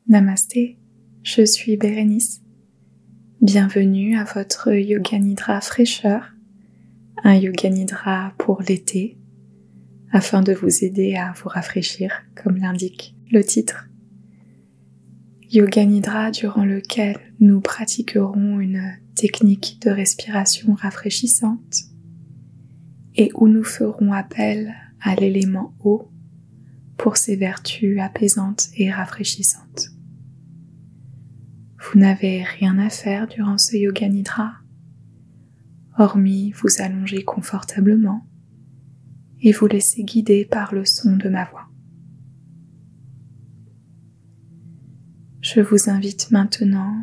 Namasté, je suis Bérénice. Bienvenue à votre Yoga Nidra fraîcheur, un Yoga Nidra pour l'été, afin de vous aider à vous rafraîchir, comme l'indique le titre. Yoga Nidra durant lequel nous pratiquerons une technique de respiration rafraîchissante et où nous ferons appel à l'élément eau pour ses vertus apaisantes et rafraîchissantes. Vous n'avez rien à faire durant ce Yoga Nidra, hormis vous allonger confortablement et vous laisser guider par le son de ma voix. Je vous invite maintenant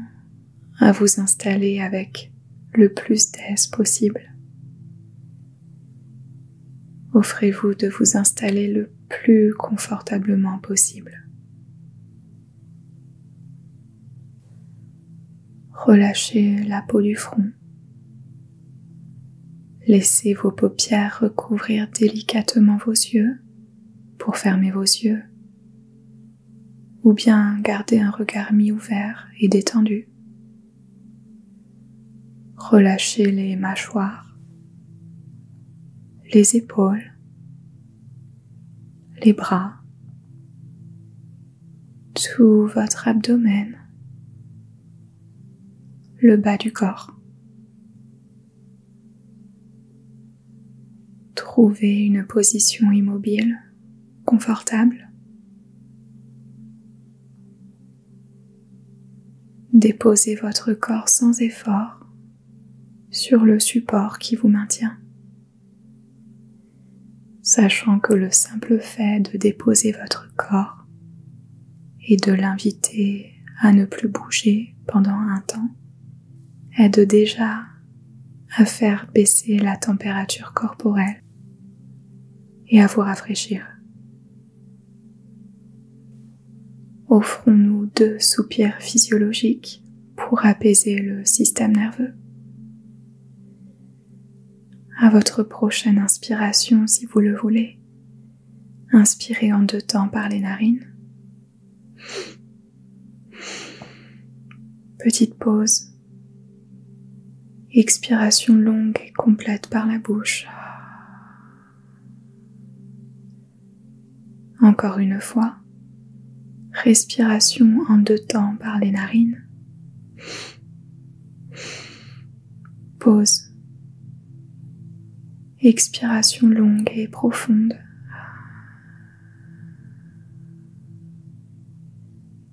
à vous installer avec le plus d'aise possible. Offrez-vous de vous installer le plus confortablement possible. Relâchez la peau du front. Laissez vos paupières recouvrir délicatement vos yeux pour fermer vos yeux, ou bien garder un regard mi-ouvert et détendu. Relâchez les mâchoires, les épaules, les bras, tout votre abdomen, le bas du corps. Trouvez une position immobile, confortable. Déposez votre corps sans effort sur le support qui vous maintient, sachant que le simple fait de déposer votre corps et de l'inviter à ne plus bouger pendant un temps aide déjà à faire baisser la température corporelle et à vous rafraîchir. Offrons-nous 2 soupirs physiologiques pour apaiser le système nerveux. À votre prochaine inspiration, si vous le voulez, inspirez en 2 temps par les narines. Petite pause. Expiration longue et complète par la bouche. Encore une fois. Respiration en 2 temps par les narines. Pause. Expiration longue et profonde.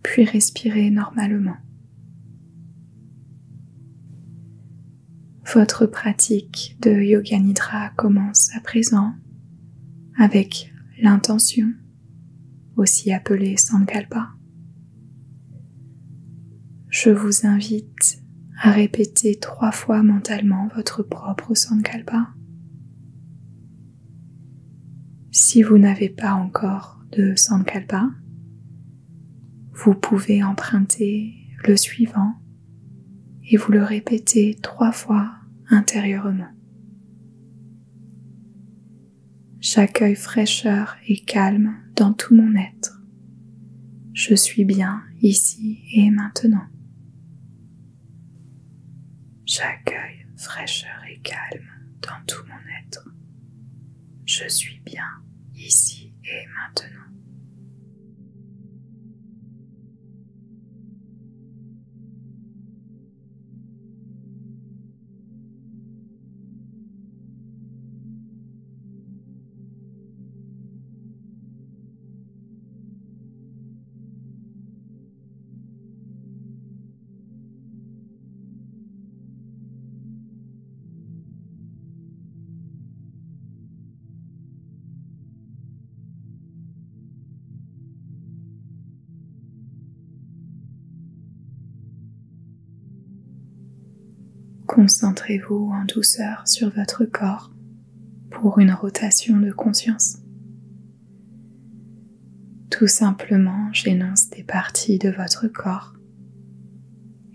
Puis respirez normalement. Votre pratique de Yoga Nidra commence à présent avec l'intention, aussi appelée Sankalpa. Je vous invite à répéter 3 fois mentalement votre propre Sankalpa. Si vous n'avez pas encore de Sankalpa, vous pouvez emprunter le suivant et vous le répétez 3 fois intérieurement. J'accueille fraîcheur et calme dans tout mon être. Je suis bien ici et maintenant. J'accueille fraîcheur et calme dans tout mon être. Je suis bien ici et maintenant. Concentrez-vous en douceur sur votre corps pour une rotation de conscience. Tout simplement, j'énonce des parties de votre corps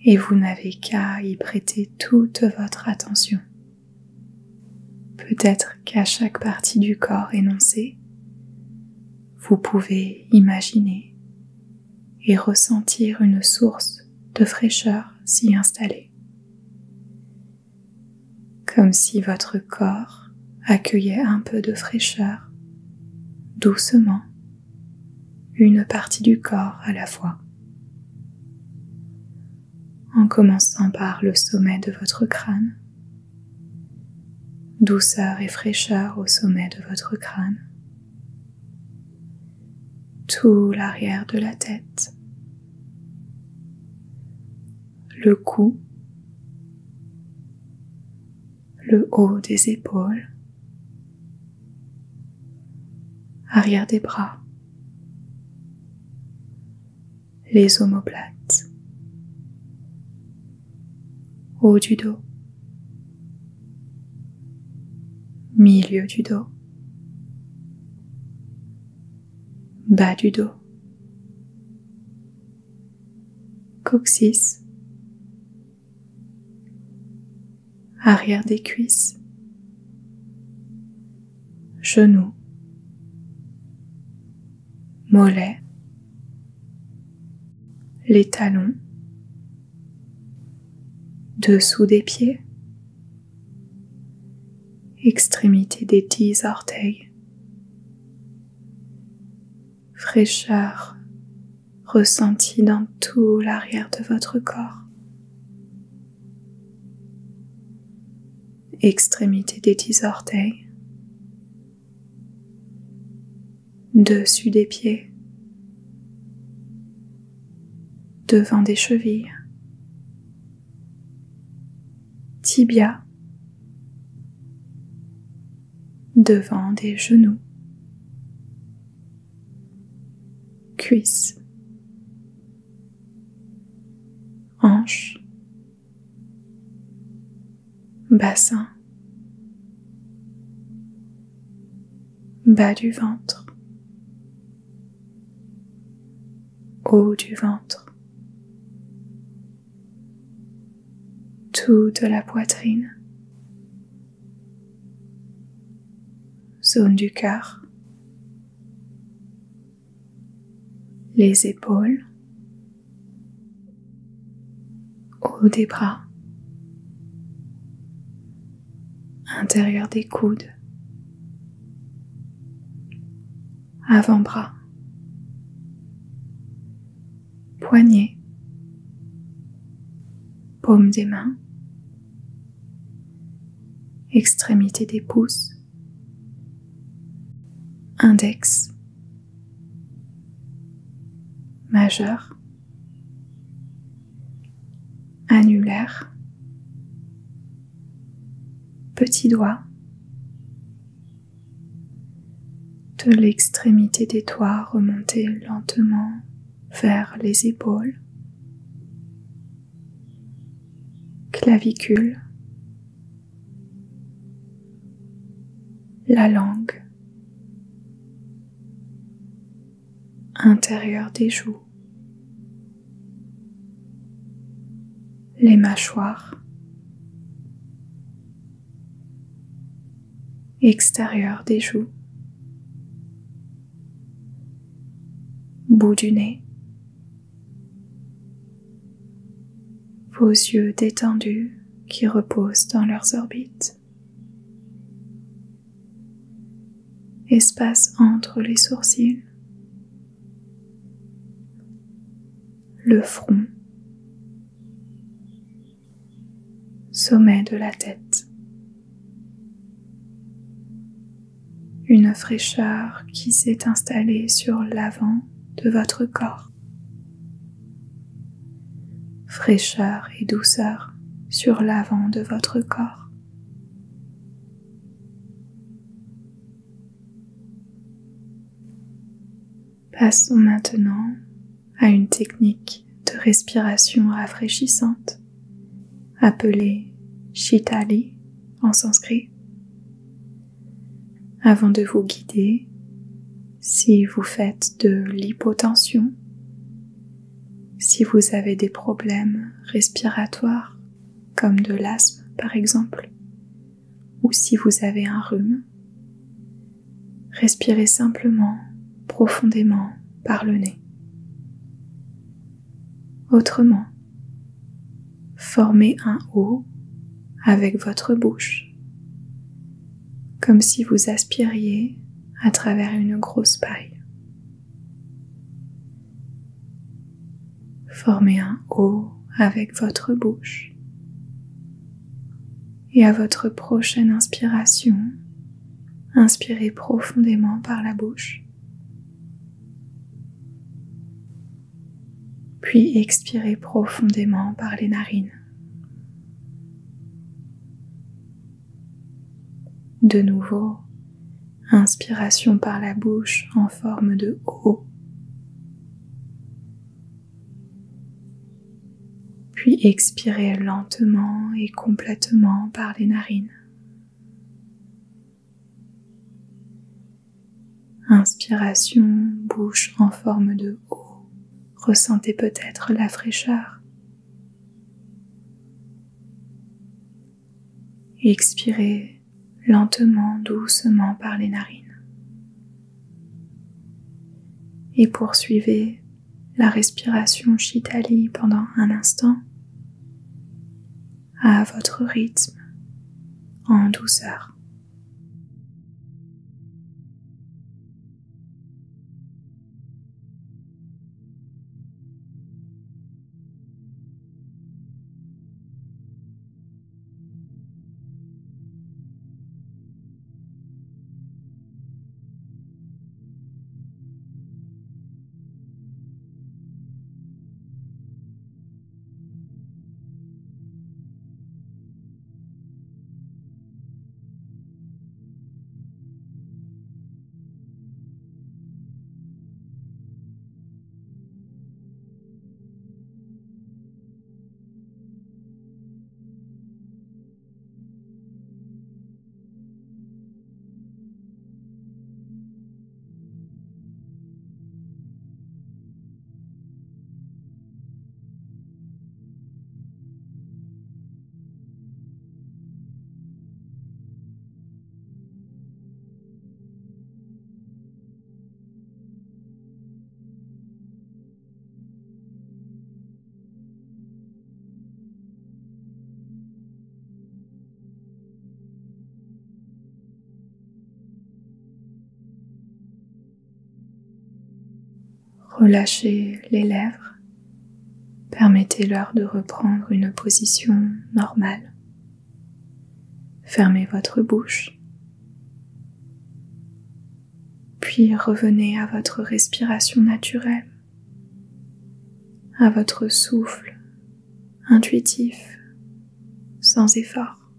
et vous n'avez qu'à y prêter toute votre attention. Peut-être qu'à chaque partie du corps énoncée, vous pouvez imaginer et ressentir une source de fraîcheur s'y installer. Comme si votre corps accueillait un peu de fraîcheur, doucement, une partie du corps à la fois. En commençant par le sommet de votre crâne, douceur et fraîcheur au sommet de votre crâne, tout l'arrière de la tête, le cou, le haut des épaules, arrière des bras, les omoplates, haut du dos, milieu du dos, bas du dos, coccyx, arrière des cuisses, genoux, mollets, les talons, dessous des pieds, extrémité des 10 orteils, fraîcheur ressentie dans tout l'arrière de votre corps, extrémité des 10 orteils, dessus des pieds, devant des chevilles, tibia, devant des genoux, cuisses, hanches, bassin, bas du ventre, haut du ventre, toute la poitrine, zone du cœur, les épaules, haut des bras, intérieur des coudes, avant-bras, poignets, paume des mains, extrémité des pouces, index, majeur, annulaire, petit doigt, de l'extrémité des doigts remonter lentement vers les épaules, clavicule, la langue, intérieur des joues, les mâchoires, extérieur des joues, bout du nez, vos yeux détendus qui reposent dans leurs orbites, espace entre les sourcils, le front, sommet de la tête, une fraîcheur qui s'est installée sur l'avant de votre corps, fraîcheur et douceur sur l'avant de votre corps. Passons maintenant à une technique de respiration rafraîchissante appelée Shitali en sanskrit. Avant de vous guider, si vous faites de l'hypotension, si vous avez des problèmes respiratoires comme de l'asthme par exemple, ou si vous avez un rhume, respirez simplement profondément par le nez. Autrement, formez un O avec votre bouche, comme si vous aspiriez à travers une grosse paille. Formez un O avec votre bouche. Et à votre prochaine inspiration, inspirez profondément par la bouche. Puis expirez profondément par les narines. De nouveau, inspiration par la bouche en forme de O. Puis expirez lentement et complètement par les narines. Inspiration, bouche en forme de O. Ressentez peut-être la fraîcheur. Expirez lentement, doucement par les narines. Et poursuivez la respiration Shitali pendant un instant à votre rythme, en douceur. Relâchez les lèvres, permettez-leur de reprendre une position normale. Fermez votre bouche, puis revenez à votre respiration naturelle, à votre souffle intuitif, sans effort.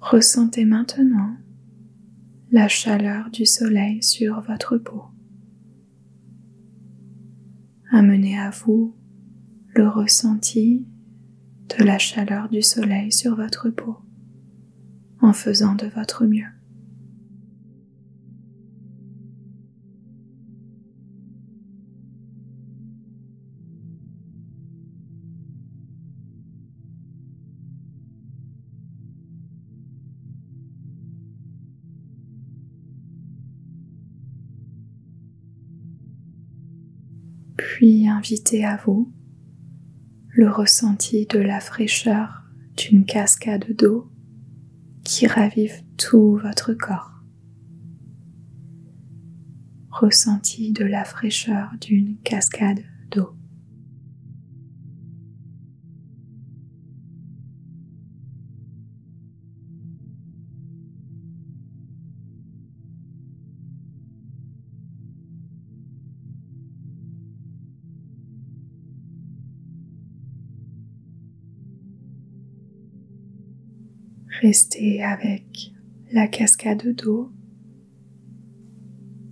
Ressentez maintenant la chaleur du soleil sur votre peau. Amenez à vous le ressenti de la chaleur du soleil sur votre peau en faisant de votre mieux. Puis invitez à vous le ressenti de la fraîcheur d'une cascade d'eau qui ravive tout votre corps. Ressenti de la fraîcheur d'une cascade d'eau. Restez avec la cascade d'eau.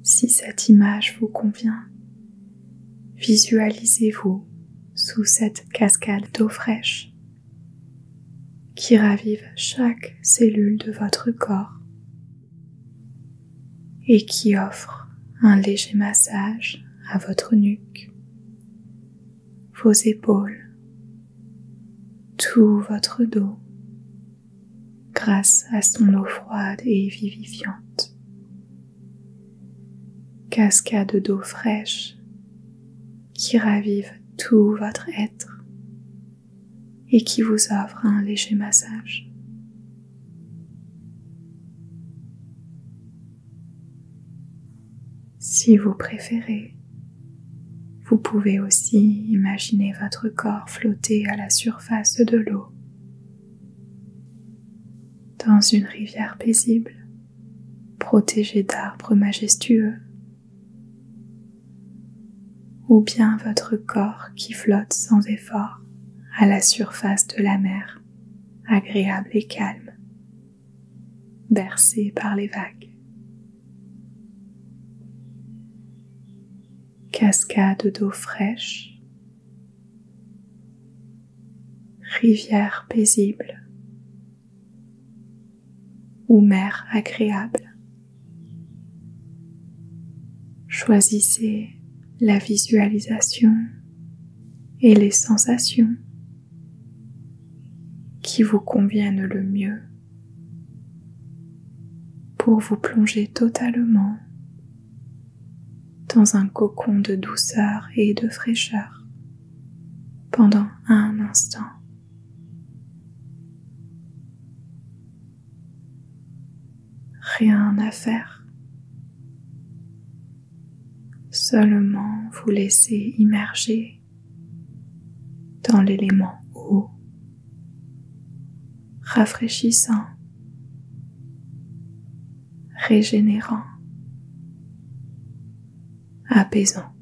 Si cette image vous convient, visualisez-vous sous cette cascade d'eau fraîche qui ravive chaque cellule de votre corps et qui offre un léger massage à votre nuque, vos épaules, tout votre dos, grâce à son eau froide et vivifiante. cascade d'eau fraîche qui ravive tout votre être et qui vous offre un léger massage. Si vous préférez, vous pouvez aussi imaginer votre corps flotter à la surface de l'eau, dans une rivière paisible, protégée d'arbres majestueux, ou bien votre corps qui flotte sans effort à la surface de la mer, agréable et calme, bercé par les vagues. Cascade d'eau fraîche, rivière paisible ou mer agréable. Choisissez la visualisation et les sensations qui vous conviennent le mieux pour vous plonger totalement dans un cocon de douceur et de fraîcheur pendant un instant. Rien à faire, seulement vous laisser immerger dans l'élément eau, rafraîchissant, régénérant, apaisant.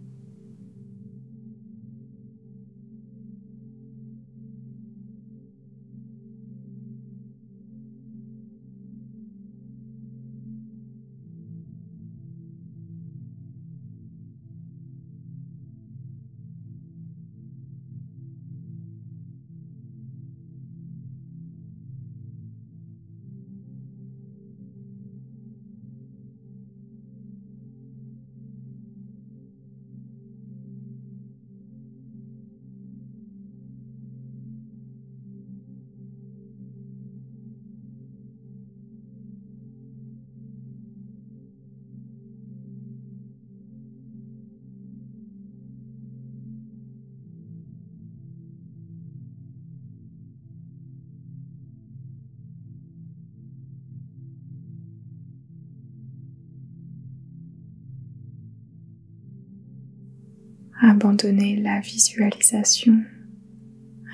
Abandonnez la visualisation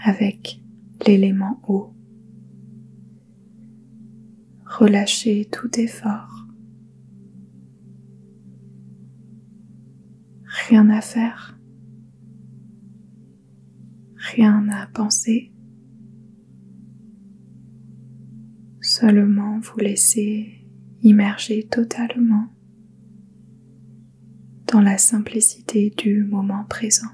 avec l'élément eau. Relâchez tout effort. Rien à faire. Rien à penser. Seulement vous laisser immerger totalement dans la simplicité du moment présent.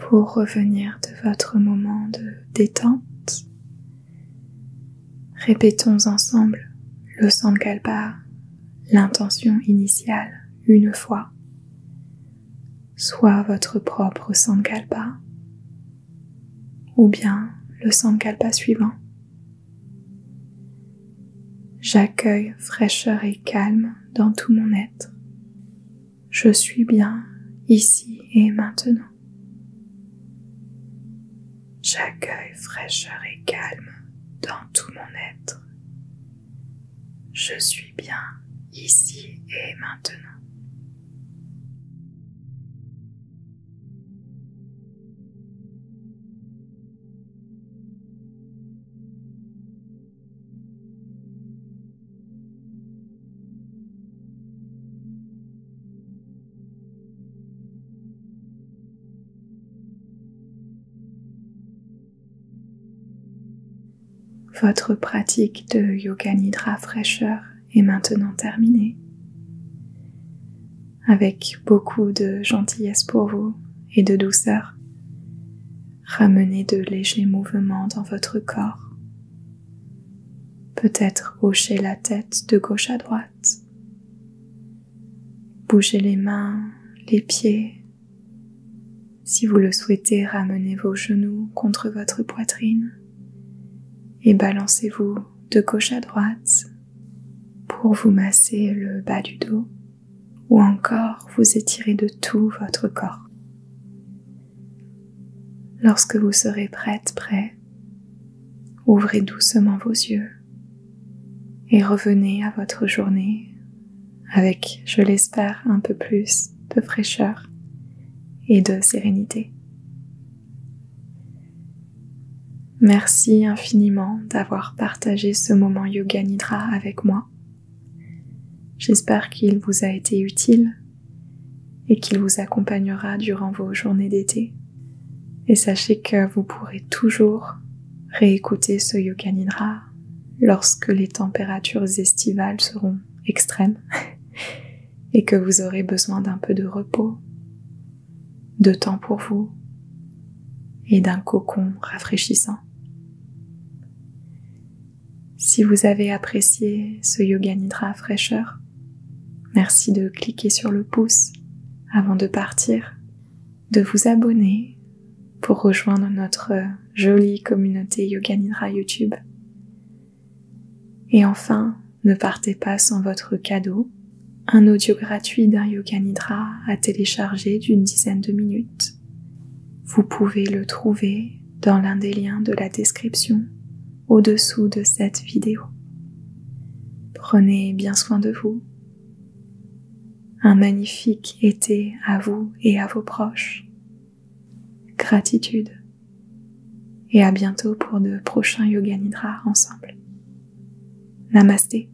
Pour revenir de votre moment de détente, répétons ensemble le Sankalpa, l'intention initiale, une fois, soit votre propre Sankalpa, ou bien le Sankalpa suivant. J'accueille fraîcheur et calme dans tout mon être. Je suis bien ici et maintenant. J'accueille fraîcheur et calme dans tout mon être. Je suis bien ici et maintenant. Votre pratique de Yoga Nidra fraîcheur est maintenant terminée. avec beaucoup de gentillesse pour vous et de douceur. Ramenez de légers mouvements dans votre corps. Peut-être hocher la tête de gauche à droite. Bougez les mains, les pieds. Si vous le souhaitez, ramenez vos genoux contre votre poitrine et balancez-vous de gauche à droite pour vous masser le bas du dos ou encore vous étirer de tout votre corps. Lorsque vous serez prêt, ouvrez doucement vos yeux et revenez à votre journée avec, je l'espère, un peu plus de fraîcheur et de sérénité. Merci infiniment d'avoir partagé ce moment Yoga Nidra avec moi. J'espère qu'il vous a été utile et qu'il vous accompagnera durant vos journées d'été. Et sachez que vous pourrez toujours réécouter ce Yoga Nidra lorsque les températures estivales seront extrêmes et que vous aurez besoin d'un peu de repos, de temps pour vous et d'un cocon rafraîchissant. Si vous avez apprécié ce Yoga Nidra fraîcheur, merci de cliquer sur le pouce avant de partir, de vous abonner pour rejoindre notre jolie communauté Yoga Nidra YouTube. Et enfin, ne partez pas sans votre cadeau, un audio gratuit d'un Yoga Nidra à télécharger d'une dizaine de minutes. Vous pouvez le trouver dans l'un des liens de la description au-dessous de cette vidéo. Prenez bien soin de vous. Un magnifique été à vous et à vos proches. Gratitude. Et à bientôt pour de prochains Yoga Nidra ensemble. Namasté.